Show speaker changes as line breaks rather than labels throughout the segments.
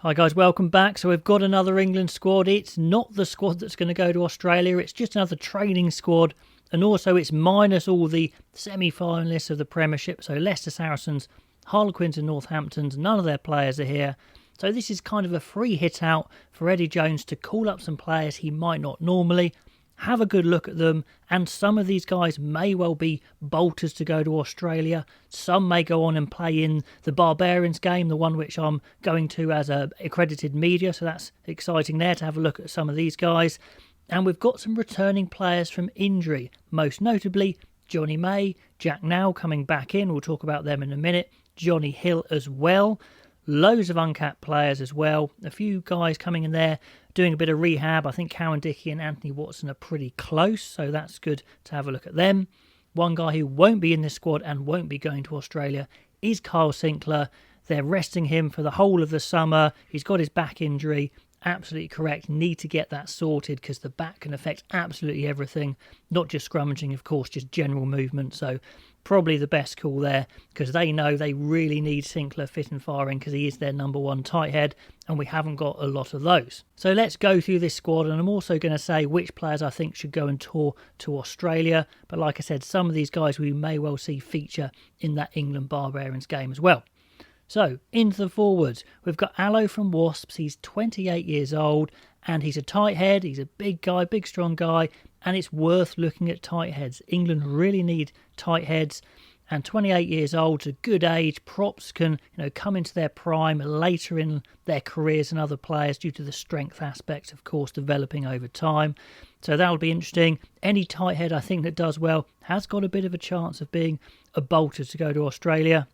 Hi guys, welcome back. So we've got another England squad. It's not the squad that's going to go to Australia. It's just another training squad. And also it's minus all the semi-finalists of the Premiership. So Leicester Saracens, Harlequins and Northamptons, none of their players are here. So this is kind of a free hit out for Eddie Jones to call up some players he might not normally. Have a good look at them, and some of these guys may well be bolters to go to Australia. Some may go on and play in the Barbarians game, the one which I'm going to as a accredited media, so that's exciting there to have a look at some of these guys. And we've got some returning players from injury, most notably Johnny May, Jack Now coming back in, we'll talk about them in a minute, Johnny Hill as well. Loads of uncapped players as well. A few guys coming in there doing a bit of rehab. I think Cowan Dickey and Anthony Watson are pretty close, so that's good to have a look at them. One guy who won't be in this squad and won't be going to Australia is Kyle Sinclair. They're resting him for the whole of the summer. He's got his back injury. Absolutely correct. Need to get that sorted because the back can affect absolutely everything. Not just scrummaging, of course, just general movement. So probably the best call there because they know they really need Sinclair fit and firing because he is their number one tight head and we haven't got a lot of those. So let's go through this squad, and I'm also going to say which players I think should go and tour to Australia. But like I said, some of these guys we may well see feature in that England Barbarians game as well. So, into the forwards, we've got Olly from Wasps. He's 28 years old and he's a tight head. He's a big guy, big strong guy, and it's worth looking at tight heads. England really need tight heads, and 28 years old is a good age. Props can come into their prime later in their careers than other players due to the strength aspect, of course, developing over time. So that'll be interesting. Any tight head I think that does well has got a bit of a chance of being a bolter to go to Australia.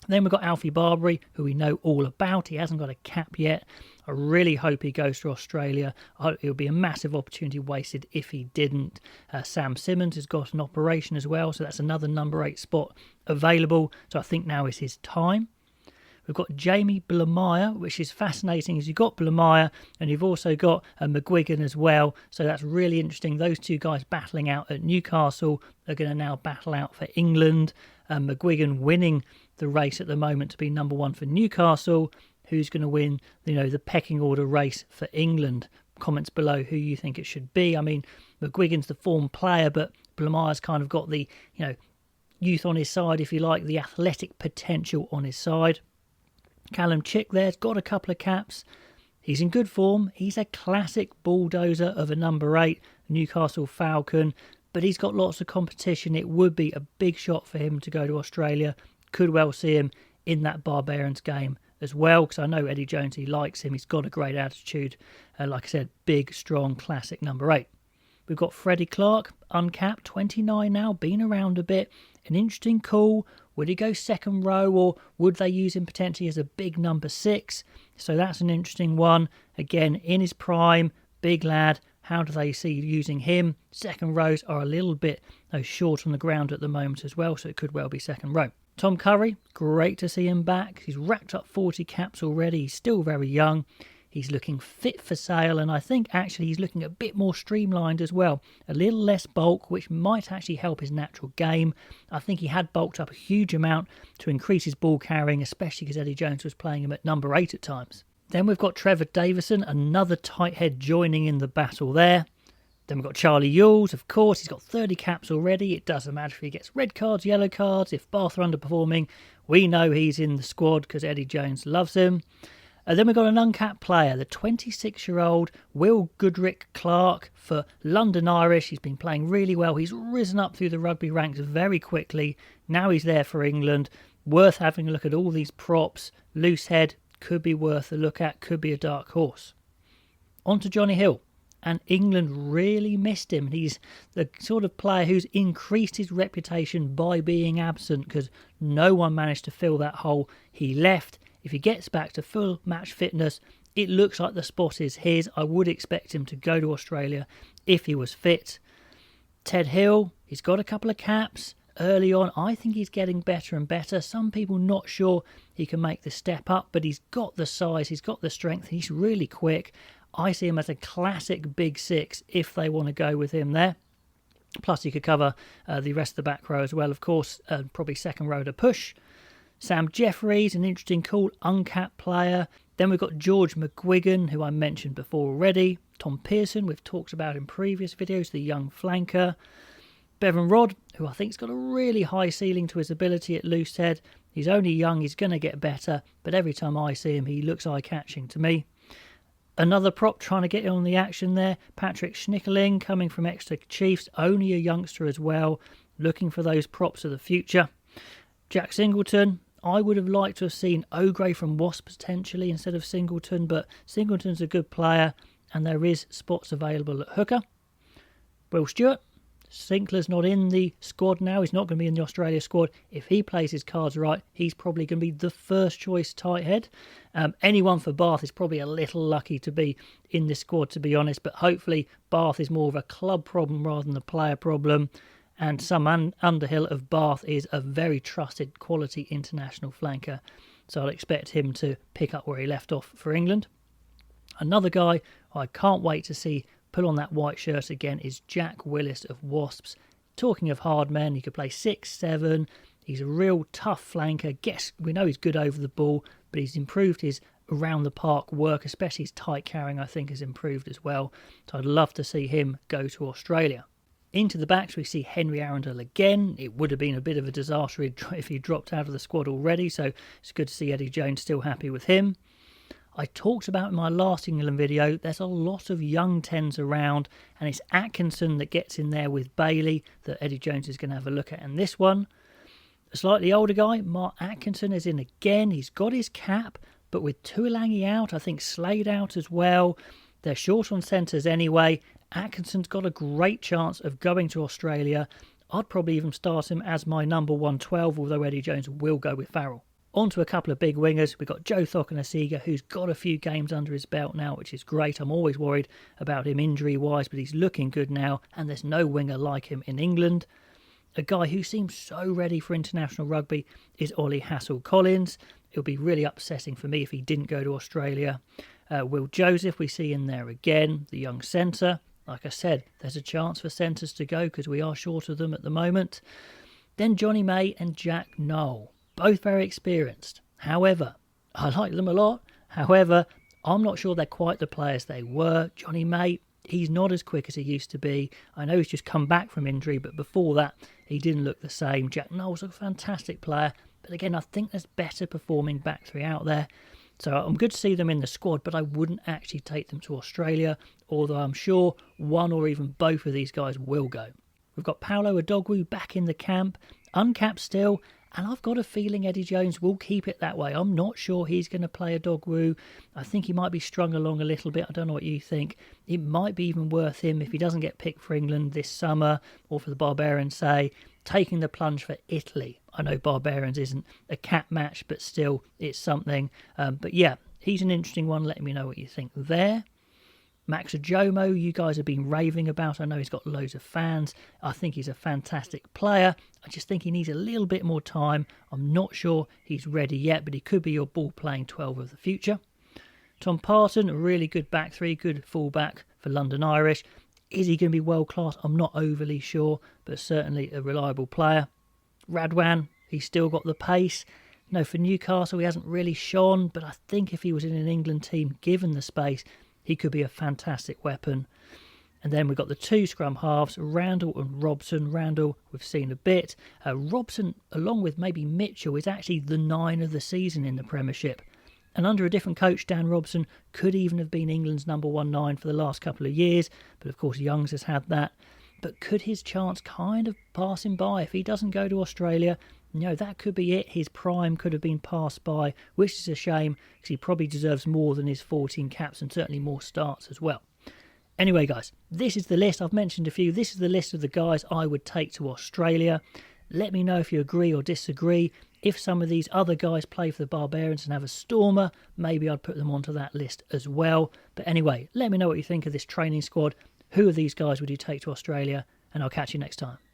Then we've got Alfie Barbary, who we know all about. He hasn't got a cap yet. I really hope he goes to Australia. I hope it'll be a massive opportunity wasted if he didn't. Sam Simmons has got an operation as well, so that's another number 8 spot available. So I think now is his time. We've got Jamie Blamire, which is fascinating as you've got Blamire and you've also got McGuigan as well. So that's really interesting. Those two guys battling out at Newcastle are going to now battle out for England. McGuigan winning the race at the moment to be number 1 for Newcastle. Who's going to win, the pecking order race for England? Comments below who you think it should be. I mean, McGuigan's the form player, but Blamire's kind of got the, youth on his side, if you like, the athletic potential on his side. Callum Chick there's got a couple of caps. He's in good form. He's a classic bulldozer of a number 8 Newcastle Falcon, but he's got lots of competition. It would be a big shot for him to go to Australia. Could well see him in that Barbarians game as well, because I know Eddie Jones, he likes him. He's got a great attitude. Like I said, big, strong, classic number 8. We've got Freddie Clark, uncapped, 29 now, been around a bit. An interesting call. Would he go second row, or would they use him potentially as a big number 6? So that's an interesting one. Again, in his prime, big lad. How do they see using him? Second rows are a little bit short on the ground at the moment as well, so it could well be second row. Tom Curry, great to see him back. He's racked up 40 caps already. He's still very young. He's looking fit for sale, and I think actually he's looking a bit more streamlined as well. A little less bulk, which might actually help his natural game. I think he had bulked up a huge amount to increase his ball carrying, especially because Eddie Jones was playing him at number 8 at times. Then we've got Trevor Davison, another tight head joining in the battle there. Then we've got Charlie Ewells, of course. He's got 30 caps already. It doesn't matter if he gets red cards, yellow cards. If Bath are underperforming, we know he's in the squad because Eddie Jones loves him. And then we've got an uncapped player, the 26-year-old Will Goodrick Clark for London Irish. He's been playing really well. He's risen up through the rugby ranks very quickly. Now he's there for England. Worth having a look at all these props. Loose head, could be worth a look at, could be a dark horse. On to Johnny Hill. And England really missed him. He's the sort of player who's increased his reputation by being absent because no one managed to fill that hole he left. If he gets back to full match fitness, it looks like the spot is his. I would expect him to go to Australia if he was fit. Ted Hill, he's got a couple of caps early on. I think he's getting better and better. Some people not sure he can make the step up, but he's got the size, he's got the strength, he's really quick. I see him as a classic big 6 if they want to go with him there. Plus he could cover the rest of the back row as well, of course, probably second row to push. Sam Jeffries, an interesting, cool, uncapped player. Then we've got George McGuigan, who I mentioned before already. Tom Pearson, we've talked about in previous videos, the young flanker. Bevan Rodd, who I think's got a really high ceiling to his ability at loose head. He's only young, he's going to get better, but every time I see him, he looks eye-catching to me. Another prop trying to get in on the action there, Patrick Schnickerling, coming from Exeter Chiefs, only a youngster as well, looking for those props of the future. Jack Singleton, I would have liked to have seen O'Grey from Wasps potentially instead of Singleton, but Singleton's a good player and there is spots available at hooker. Will Stewart, Sinclair's not in the squad now, he's not going to be in the Australia squad. If he plays his cards right, he's probably going to be the first choice tight head. Anyone for Bath is probably a little lucky to be in this squad, to be honest, but hopefully Bath is more of a club problem rather than a player problem. And Sam Underhill of Bath is a very trusted quality international flanker, so I'd expect him to pick up where he left off for England. Another guy I can't wait to see pull on that white shirt again is Jack Willis of Wasps. Talking of hard men, he could play 6-7. He's a real tough flanker. We know he's good over the ball, but he's improved his around the park work, especially his tight carrying I think has improved as well. So I'd love to see him go to Australia. Into the backs we see Henry Arendelle again. It would have been a bit of a disaster if he dropped out of the squad already, so it's good to see Eddie Jones still happy with him. I talked about in my last England video, there's a lot of young 10s around, and it's Atkinson that gets in there with Bailey that Eddie Jones is going to have a look at in this one. A slightly older guy, Mark Atkinson, is in again. He's got his cap, but with Tuolangi out, I think Slade out as well. They're short on centres anyway. Atkinson's got a great chance of going to Australia. I'd probably even start him as my number 112, although Eddie Jones will go with Farrell. On to a couple of big wingers. We've got Joe Thokanasiga, who's got a few games under his belt now, which is great. I'm always worried about him injury-wise, but he's looking good now, and there's no winger like him in England. A guy who seems so ready for international rugby is Olly Hassell-Collins. It would be really upsetting for me if he didn't go to Australia. Will Joseph, we see in there again, the young centre. Like I said, there's a chance for centres to go because we are short of them at the moment. Then Johnny May and Jack Noel, both very experienced. However, I like them a lot. However, I'm not sure they're quite the players they were. Johnny May, he's not as quick as he used to be. I know he's just come back from injury, but before that, he didn't look the same. Jack Noel's a fantastic player, but again, I think there's better performing back three out there. So I'm good to see them in the squad, but I wouldn't actually take them to Australia, although I'm sure one or even both of these guys will go. We've got Paolo Adogwu back in the camp, uncapped still, and I've got a feeling Eddie Jones will keep it that way. I'm not sure he's going to play Adogwu. I think he might be strung along a little bit. I don't know what you think. It might be even worth him if he doesn't get picked for England this summer, or for the Barbarians, say, taking the plunge for Italy. I know Barbarians isn't a cap match, but still, it's something. But yeah, he's an interesting one. Let me know what you think there. Max Ajomo, you guys have been raving about. I know he's got loads of fans. I think he's a fantastic player. I just think he needs a little bit more time. I'm not sure he's ready yet, but he could be your ball-playing 12 of the future. Tom Parton, a really good back three, good fullback for London Irish. Is he going to be world-class? I'm not overly sure, but certainly a reliable player. Radwan, he's still got the pace. No, for Newcastle, he hasn't really shone, but I think if he was in an England team, given the space, he could be a fantastic weapon. And then we've got the two scrum halves, Randall and Robson. Randall, we've seen a bit. Robson, along with maybe Mitchell, is actually the 9 of the season in the Premiership. And under a different coach, Dan Robson could even have been England's number 1-9 for the last couple of years. But of course, Youngs has had that. But could his chance kind of pass him by if he doesn't go to Australia? No, that could be it. His prime could have been passed by, which is a shame because he probably deserves more than his 14 caps and certainly more starts as well. Anyway, guys, this is the list. I've mentioned a few. This is the list of the guys I would take to Australia. Let me know if you agree or disagree. If some of these other guys play for the Barbarians and have a stormer, maybe I'd put them onto that list as well. But anyway, let me know what you think of this training squad. Who of these guys would you take to Australia? And I'll catch you next time.